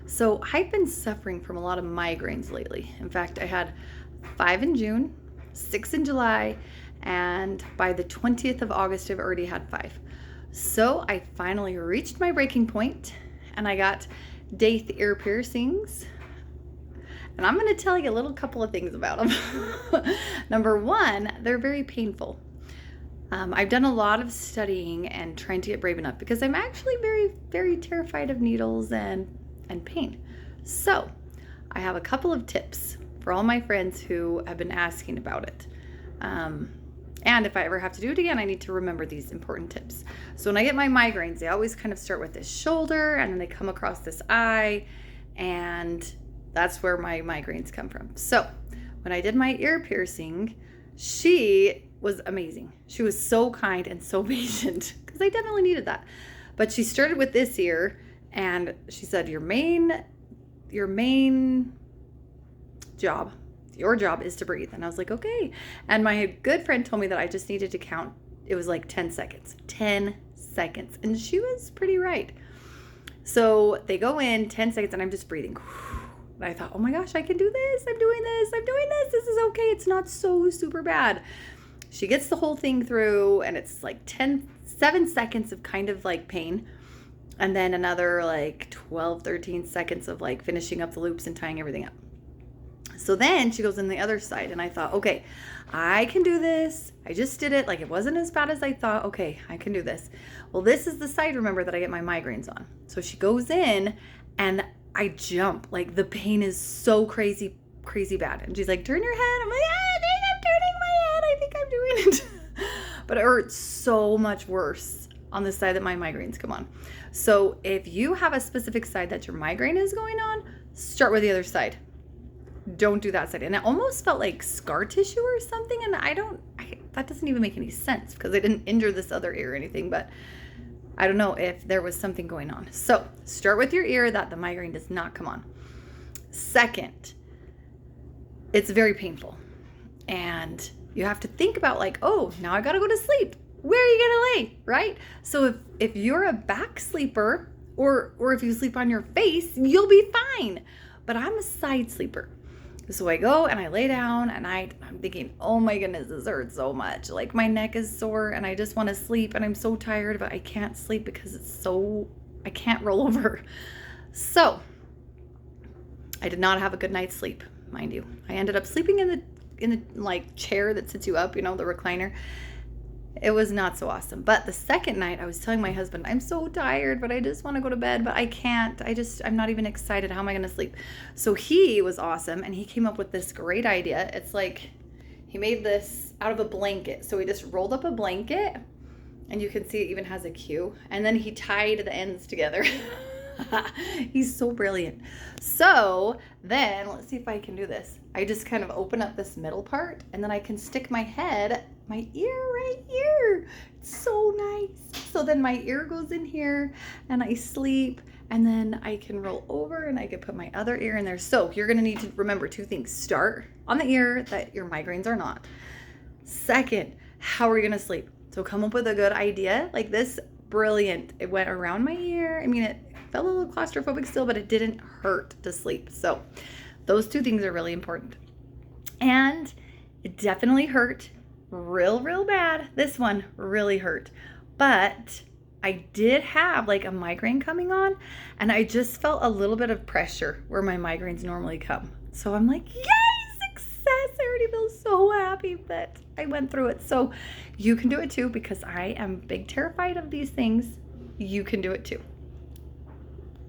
So I've been suffering from a lot of migraines lately. In fact, I had 5 in June, 6 in July, and by the 20th of August, I've already had 5. So I finally reached my breaking point and I got Daith ear piercings. And I'm going to tell you a little couple of things about them. Number one, they're very painful. I've done a lot of studying and trying to get brave enough because I'm actually very, very terrified of needles and pain. So I have a couple of tips for all my friends who have been asking about it. And if I ever have to do it again, I need to remember these important tips. So when I get my migraines, they always kind of start with this shoulder and then they come across this eye, and that's where my migraines come from. So when I did my ear piercing, she was amazing. She was so kind and so patient because I definitely needed that. But she started with this ear and she said, your main job, your job is to breathe. And I was like, okay. And my good friend told me that I just needed to count. It was like 10 seconds. 10 seconds. And she was pretty right. So they go in 10 seconds and I'm just breathing. And I thought, oh my gosh, I can do this. I'm doing this. This is okay. It's not so super bad. She gets the whole thing through and it's like 7 seconds of kind of like pain. And then another like 12, 13 seconds of like finishing up the loops and tying everything up. So then she goes in the other side and I thought, okay, I can do this. I just did it. Like it wasn't as bad as I thought. Okay, I can do this. Well, this is the side, remember, that I get my migraines on. So she goes in and I jump. Like the pain is so crazy bad. And she's like, turn your head. I'm like, I think I'm turning my head. I think I'm doing it. But it hurts so much worse on the side that my migraines come on. So if you have a specific side that your migraine is going on, start with the other side. Don't do that side. And it almost felt like scar tissue or something. And that doesn't even make any sense because I didn't injure this other ear or anything, but I don't know if there was something going on. So start with your ear that the migraine does not come on. Second, it's very painful. And you have to think about like, oh, now I got to go to sleep. Where are you going to lay, right? So if you're a back sleeper or if you sleep on your face, you'll be fine. But I'm a side sleeper. So I go and I lay down and I'm thinking, oh my goodness, this hurts so much. Like my neck is sore and I just want to sleep and I'm so tired, but I can't sleep because I can't roll over. So I did not have a good night's sleep, mind you. I ended up sleeping in the like chair that sits you up, the recliner. It was not so awesome. But the second night I was telling my husband, I'm so tired, but I just want to go to bed, but I can't. I'm not even excited. How am I going to sleep? So he was awesome. And he came up with this great idea. It's like he made this out of a blanket. So he just rolled up a blanket and you can see it even has a Q. And then he tied the ends together. He's so brilliant. So then let's see if I can do this. I just kind of open up this middle part and then I can stick my ear right here. It's so nice. So then my ear goes in here and I sleep and then I can roll over and I can put my other ear in there. So you're going to need to remember 2 things. Start on the ear that your migraines are not. Second, how are you going to sleep? So come up with a good idea like this. Brilliant. It went around my ear. I mean, it felt a little claustrophobic still, but it didn't hurt to sleep. So those 2 things are really important. And it definitely hurt real bad. This one really hurt. But I did have like a migraine coming on and I just felt a little bit of pressure where my migraines normally come. So I'm like, yay, success. I already feel so happy that I went through it. So you can do it too because I am big terrified of these things. You can do it too.